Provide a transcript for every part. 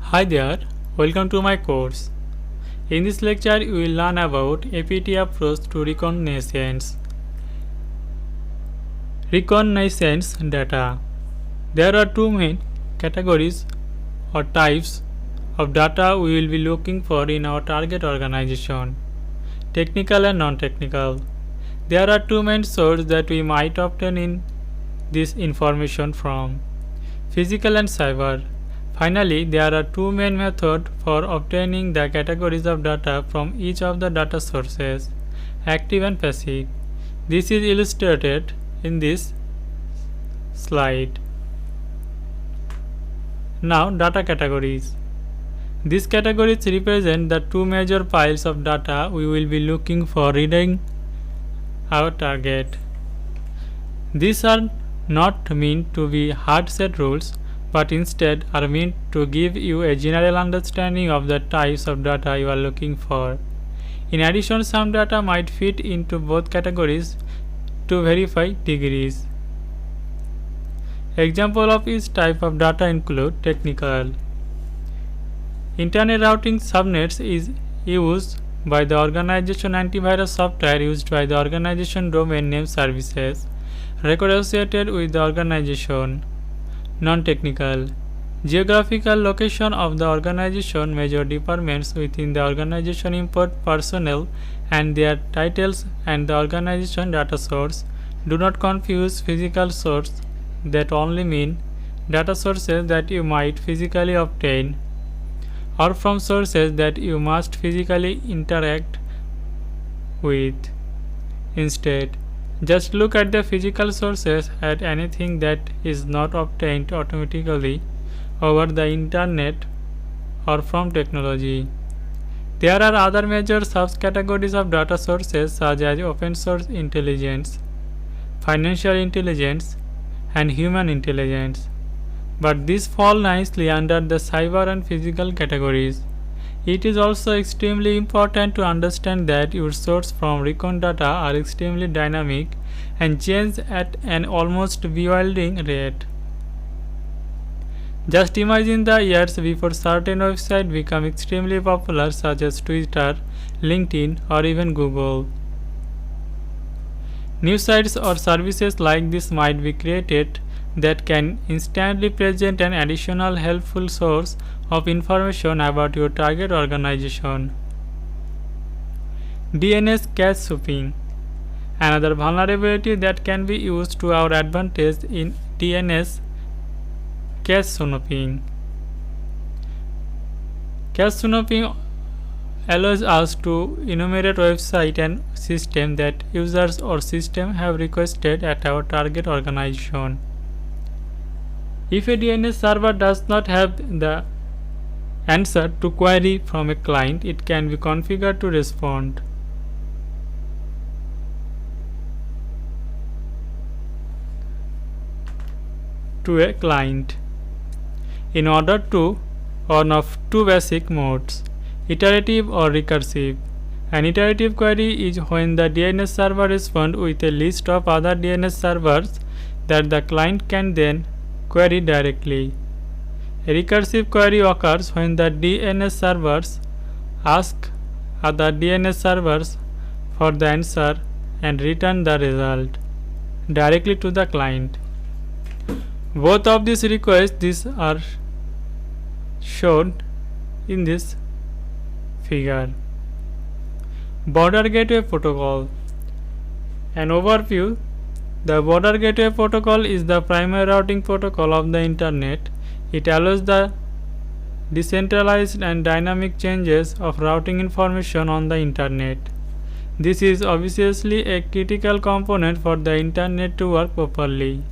Hi there, welcome to my course. In this lecture, you will learn about APT approach to reconnaissance. Reconnaissance data. There are two main categories or types of data we will be looking for in our target organization: technical and non-technical. There are two main sources that we might obtain in this information from: physical and cyber. Finally, there are two main methods for obtaining the categories of data from each of the data sources: active and passive. This is illustrated in this slide. Now, data categories. These categories represent the two major piles of data we will be looking for reading our target. These are not meant to be hard set rules, but instead are meant to give you a general understanding of the types of data you are looking for. In addition, some data might fit into both categories to verify degrees. Example of each type of data include: technical. Internet routing subnets is used by the organization. Antivirus software used by the organization. Domain name services record associated with the organization. Non-technical. Geographical location of the organization. Major departments within the organization. Import personnel and their titles and the organization. Data source. Do not confuse physical source that only mean data sources that you might physically obtain or from sources that you must physically interact with. Instead, just look at the physical sources at anything that is not obtained automatically over the internet or from technology. There are other major subcategories of data sources such as open source intelligence, financial intelligence, and human intelligence, but these fall nicely under the cyber and physical categories. It is also extremely important to understand that your source from recon data are extremely dynamic and change at an almost bewildering rate. Just imagine the years before certain websites become extremely popular, such as Twitter, LinkedIn, or even Google. New sites or services like this might be created that can instantly present an additional helpful source of information about your target organization. DNS cache spoofing. Another vulnerability that can be used to our advantage in DNS cache snooping. Cache snooping allows us to enumerate websites and systems that users or systems have requested at our target organization. If a DNS server does not have the answer to query from a client, it can be configured to respond. To a client in order to on of two basic modes: iterative or recursive. An iterative query is when the DNS server responds with a list of other DNS servers that the client can then query directly. A recursive query occurs when the DNS servers ask other DNS servers for the answer and return the result directly to the client. Both of these requests are shown in this figure. Border Gateway Protocol. An overview: the Border Gateway Protocol is the primary routing protocol of the Internet. It allows the decentralized and dynamic changes of routing information on the Internet. This is obviously a critical component for the Internet to work properly.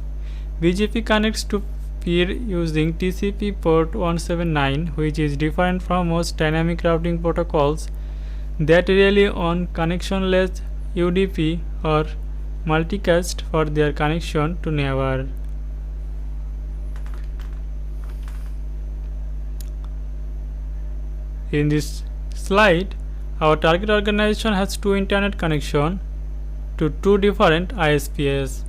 BGP connects to peer using TCP port 179, which is different from most dynamic routing protocols that rely on connectionless UDP or multicast for their connection to neighbor. In this slide, our target organization has two internet connections to two different ISPs.